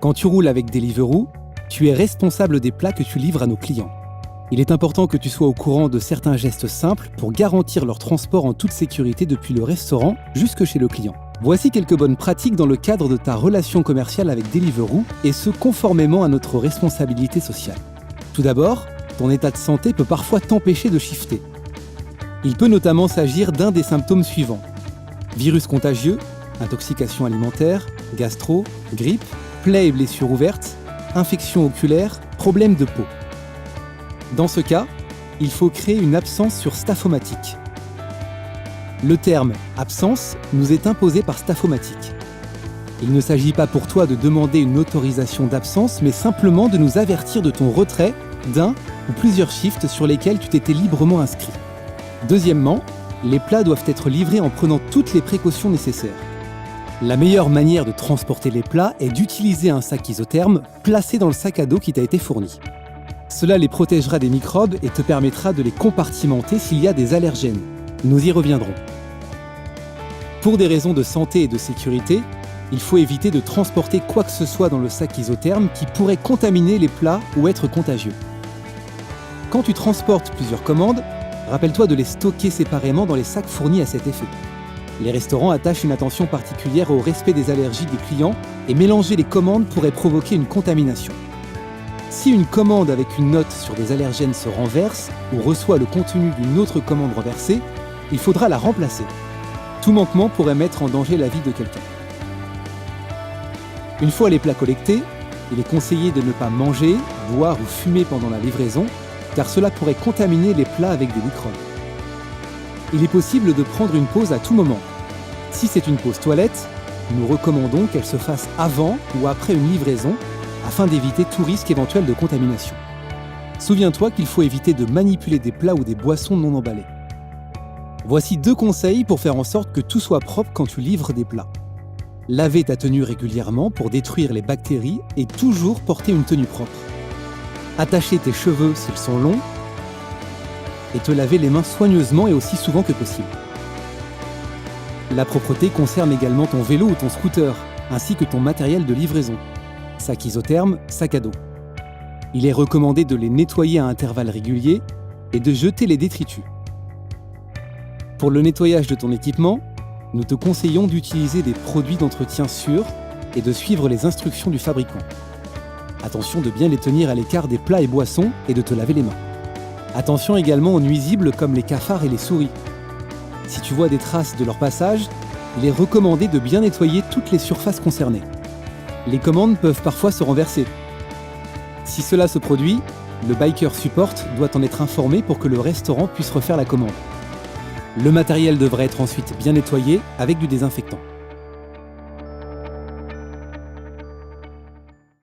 Quand tu roules avec Deliveroo, tu es responsable des plats que tu livres à nos clients. Il est important que tu sois au courant de certains gestes simples pour garantir leur transport en toute sécurité depuis le restaurant jusque chez le client. Voici quelques bonnes pratiques dans le cadre de ta relation commerciale avec Deliveroo, et ce conformément à notre responsabilité sociale. Tout d'abord, ton état de santé peut parfois t'empêcher de shifter. Il peut notamment s'agir d'un des symptômes suivants: virus contagieux, intoxication alimentaire, gastro, grippe, plaies et blessures ouvertes, infection oculaire, problèmes de peau. Dans ce cas, il faut créer une absence sur Staphomatique. Le terme « absence » nous est imposé par Staphomatique. Il ne s'agit pas pour toi de demander une autorisation d'absence, mais simplement de nous avertir de ton retrait d'un ou plusieurs shifts sur lesquels tu t'étais librement inscrit. Deuxièmement, les plats doivent être livrés en prenant toutes les précautions nécessaires. La meilleure manière de transporter les plats est d'utiliser un sac isotherme placé dans le sac à dos qui t'a été fourni. Cela les protégera des microbes et te permettra de les compartimenter s'il y a des allergènes. Nous y reviendrons. Pour des raisons de santé et de sécurité, il faut éviter de transporter quoi que ce soit dans le sac isotherme qui pourrait contaminer les plats ou être contagieux. Quand tu transportes plusieurs commandes, rappelle-toi de les stocker séparément dans les sacs fournis à cet effet. Les restaurants attachent une attention particulière au respect des allergies des clients, et mélanger les commandes pourrait provoquer une contamination. Si une commande avec une note sur des allergènes se renverse ou reçoit le contenu d'une autre commande renversée, il faudra la remplacer. Tout manquement pourrait mettre en danger la vie de quelqu'un. Une fois les plats collectés, il est conseillé de ne pas manger, boire ou fumer pendant la livraison, car cela pourrait contaminer les plats avec des microbes. Il est possible de prendre une pause à tout moment. Si c'est une pause toilette, nous recommandons qu'elle se fasse avant ou après une livraison, afin d'éviter tout risque éventuel de contamination. Souviens-toi qu'il faut éviter de manipuler des plats ou des boissons non emballées. Voici 2 conseils pour faire en sorte que tout soit propre quand tu livres des plats. Laver ta tenue régulièrement pour détruire les bactéries et toujours porter une tenue propre. Attacher tes cheveux s'ils sont longs et te laver les mains soigneusement et aussi souvent que possible. La propreté concerne également ton vélo ou ton scooter, ainsi que ton matériel de livraison. Sac isotherme, sac à dos. Il est recommandé de les nettoyer à intervalles réguliers et de jeter les détritus. Pour le nettoyage de ton équipement, nous te conseillons d'utiliser des produits d'entretien sûrs et de suivre les instructions du fabricant. Attention de bien les tenir à l'écart des plats et boissons et de te laver les mains. Attention également aux nuisibles comme les cafards et les souris. Si tu vois des traces de leur passage, il est recommandé de bien nettoyer toutes les surfaces concernées. Les commandes peuvent parfois se renverser. Si cela se produit, le Biker Support doit en être informé pour que le restaurant puisse refaire la commande. Le matériel devrait être ensuite bien nettoyé avec du désinfectant.